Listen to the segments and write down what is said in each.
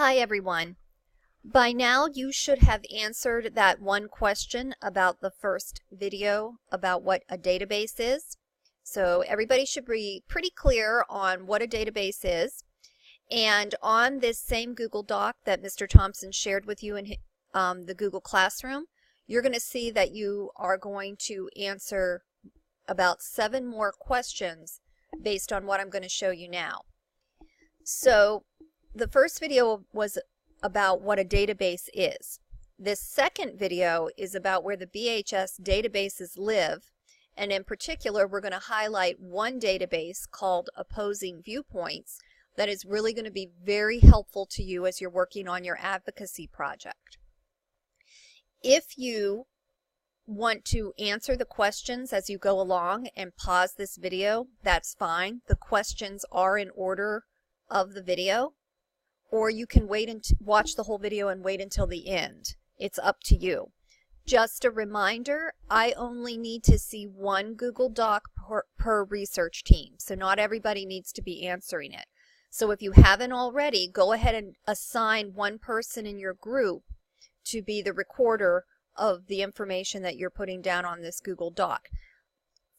Hi everyone. By now you should have answered that one question about the first video about what a database is. So everybody should be pretty clear on what a database is. And on this same Google Doc that Mr. Thompson shared with you in the Google Classroom, you're going to see that you are going to answer about 7 more questions based on what I'm going to show you now. So the first video was about what a database is. This second video is about where the BHS databases live, and in particular we're going to highlight one database called Opposing Viewpoints that is really going to be very helpful to you as you're working on your advocacy project. If you want to answer the questions as you go along and pause this video, that's fine. The questions are in order of the video, or you can wait and watch the whole video and wait until the end. It's up to you. Just a reminder, I only need to see one Google Doc per research team, so not everybody needs to be answering it. So if you haven't already, go ahead and assign one person in your group to be the recorder of the information that you're putting down on this Google Doc.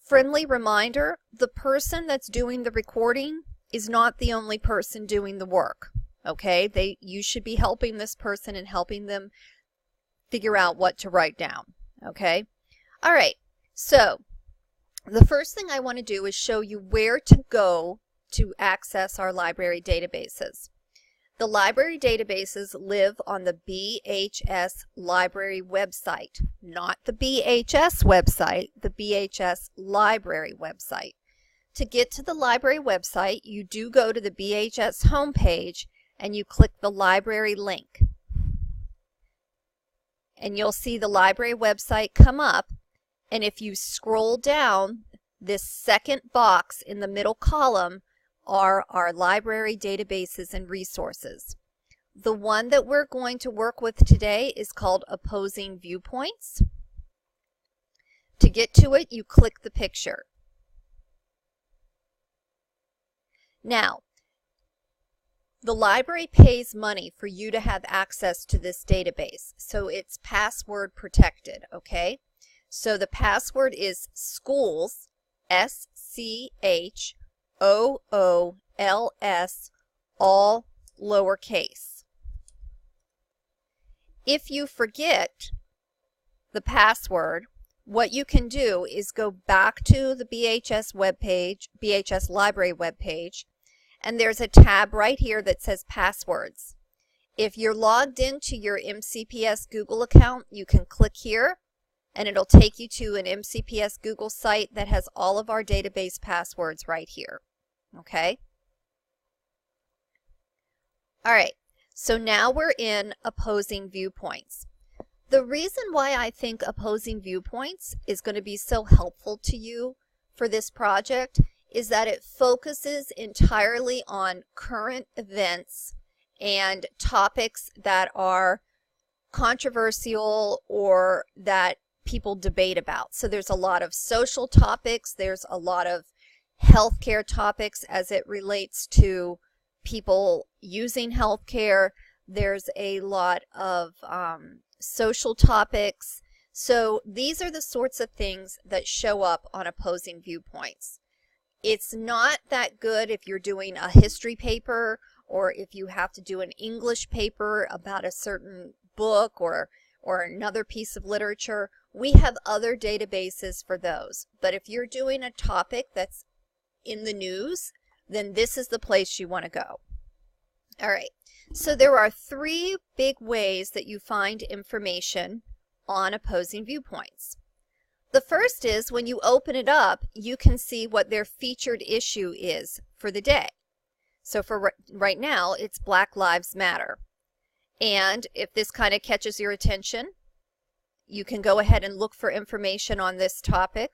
Friendly reminder, the person that's doing the recording is not the only person doing the work. Okay, you should be helping this person and helping them figure out what to write down. Okay, all right, so the first thing I want to do is show you where to go to access our library databases. The library databases live on the BHS library website, not the BHS website, the BHS library website. To get to the library website, you do go to the BHS homepage and you click the library link. And you'll see the library website come up, and if you scroll down, this second box in the middle column are our library databases and resources. The one that we're going to work with today is called Opposing Viewpoints. To get to it, you click the picture. Now, the library pays money for you to have access to this database, so it's password protected, okay? So the password is schools, SCHOOLS, all lowercase. If you forget the password, what you can do is go back to the BHS webpage, BHS library webpage, and there's a tab right here that says passwords. If you're logged into your MCPS Google account, you can click here and it'll take you to an MCPS Google site that has all of our database passwords right here. Okay? All right, so now we're in Opposing Viewpoints. The reason why I think Opposing Viewpoints is going to be so helpful to you for this project is that it focuses entirely on current events and topics that are controversial or that people debate about. So there's a lot of social topics, there's a lot of healthcare topics as it relates to people using healthcare, there's a lot of social topics. So these are the sorts of things that show up on Opposing Viewpoints. It's not that good if you're doing a history paper or if you have to do an English paper about a certain book or another piece of literature. We have other databases for those. But if you're doing a topic that's in the news, then this is the place you want to go. All right, so there are 3 big ways that you find information on Opposing Viewpoints. The first is when you open it up, you can see what their featured issue is for the day. So for right now, it's Black Lives Matter. And if this kind of catches your attention, you can go ahead and look for information on this topic.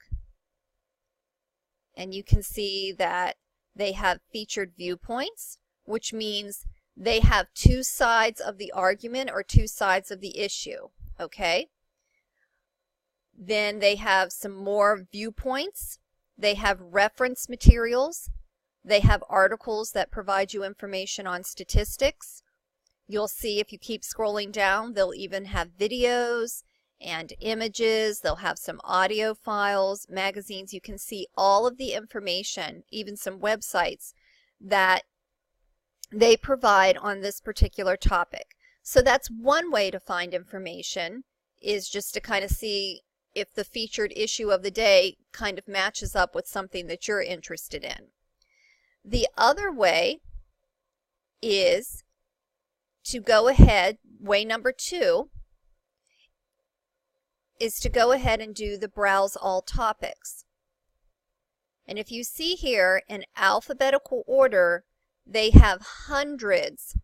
And you can see that they have featured viewpoints, which means they have 2 sides of the argument or 2 sides of the issue, okay? Then they have some more viewpoints. They have reference materials. They have articles that provide you information on statistics. you'll see if you keep scrolling down, they'll even have videos and images. They'll have some audio files, magazines. You can see all of the information, even some websites that they provide on this particular topic. So that's one way to find information, is just to kind of see if the featured issue of the day kind of matches up with something that you're interested in. The other way is to go ahead, way number 2, is to go ahead and do the browse all topics. And if you see here in alphabetical order, they have hundreds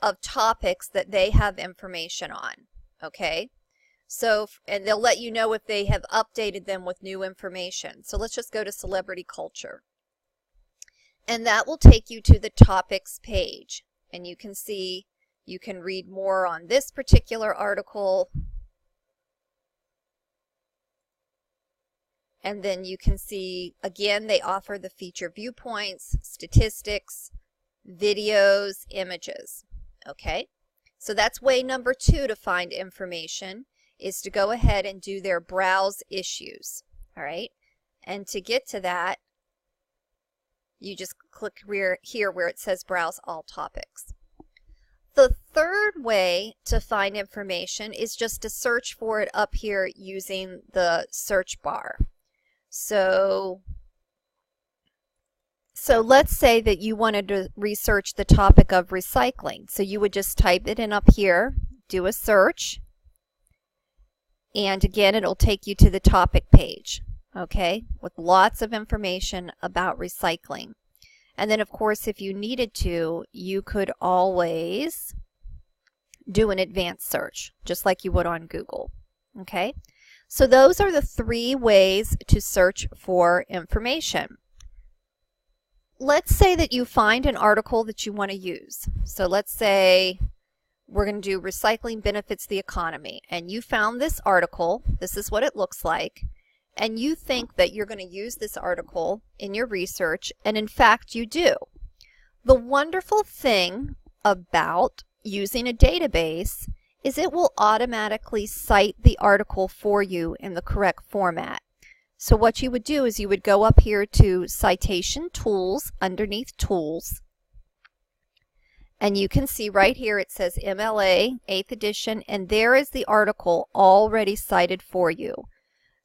of topics that they have information on, okay? So, and they'll let you know if they have updated them with new information. So let's just go to celebrity culture. And that will take you to the topics page. And you can see, you can read more on this particular article. And then you can see, again, they offer the feature viewpoints, statistics, videos, images. Okay? So that's way number 2 to find information, is to go ahead and do their browse issues. All right? And to get to that, you just click here where it says browse all topics. The third way to find information is just to search for it up here using the search bar. So let's say that you wanted to research the topic of recycling. So you would just type it in up here, do a search, and again, it'll take you to the topic page, okay, with lots of information about recycling. And then, of course, if you needed to, you could always do an advanced search, just like you would on Google, okay? So those are the 3 ways to search for information. Let's say that you find an article that you want to use. So let's say we're going to do recycling benefits the economy, and you found this article. This is what it looks like, and you think that you're going to use this article in your research, and in fact you do. The wonderful thing about using a database is it will automatically cite the article for you in the correct format. So what you would do is you would go up here to Citation Tools, underneath Tools, and you can see right here it says MLA 8th edition, and there is the article already cited for you.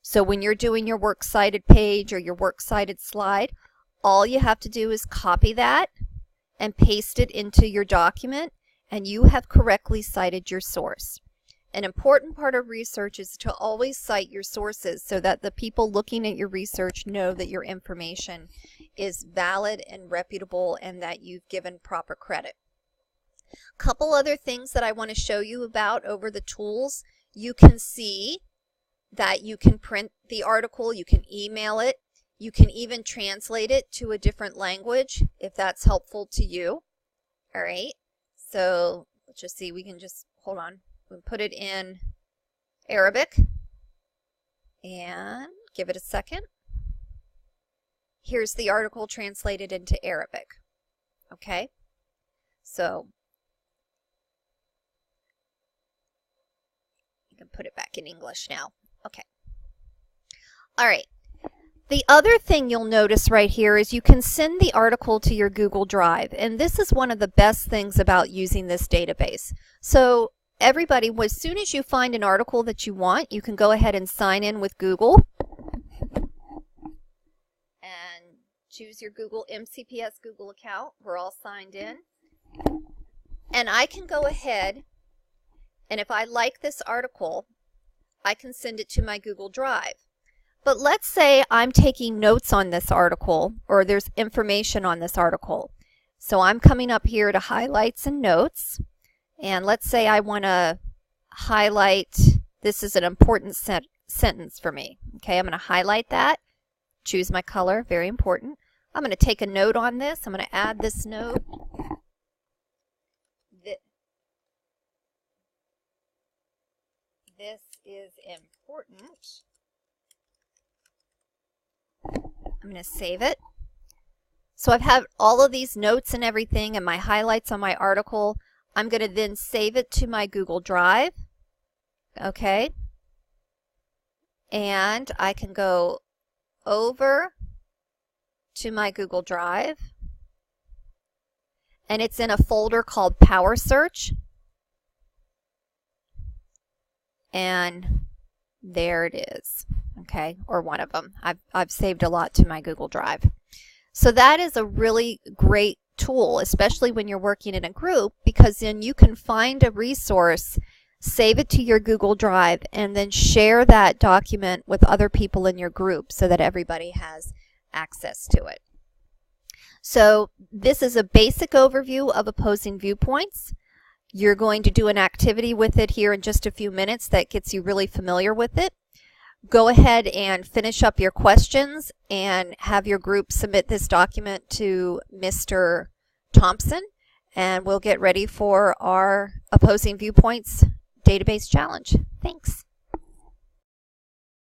So when you're doing your works cited page or your works cited slide, all you have to do is copy that and paste it into your document, and you have correctly cited your source. An important part of research is to always cite your sources so that the people looking at your research know that your information is valid and reputable and that you've given proper credit. Couple other things that I want to show you about over the tools. You can see that you can print the article, you can email it, you can even translate it to a different language if that's helpful to you. All right, so let's just see, we can just, hold on, we put it in Arabic and give it a second. Here's the article translated into Arabic. Okay, so you can put it back in English now. Okay. All right. The other thing you'll notice right here is you can send the article to your Google Drive, and this is one of the best things about using this database. So everybody, as soon as you find an article that you want, you can go ahead and sign in with Google and choose your Google MCPS Google account. We're all signed in. And I can go ahead, and if I like this article, I can send it to my Google Drive. But let's say I'm taking notes on this article, or there's information on this article. So I'm coming up here to highlights and notes, and let's say I want to highlight, this is an important sentence for me. Okay, I'm going to highlight that, choose my color, very important. I'm going to take a note on this. I'm going to add this note. This is important. I'm going to save it. So I've had all of these notes and everything and my highlights on my article. I'm going to then save it to my Google Drive. Okay. And I can go over to my Google Drive. And it's in a folder called Power Search. And there it is. Okay, or one of them. I've saved a lot to my Google Drive. So that is a really great tool, especially when you're working in a group, because then you can find a resource, save it to your Google Drive, and then share that document with other people in your group so that everybody has access to it. So this is a basic overview of opposing viewpoints. You're going to do an activity with it here in just a few minutes that gets you really familiar with it. Go ahead and finish up your questions and have your group submit this document to Mr. Thompson, and we'll get ready for our opposing viewpoints database challenge. Thanks.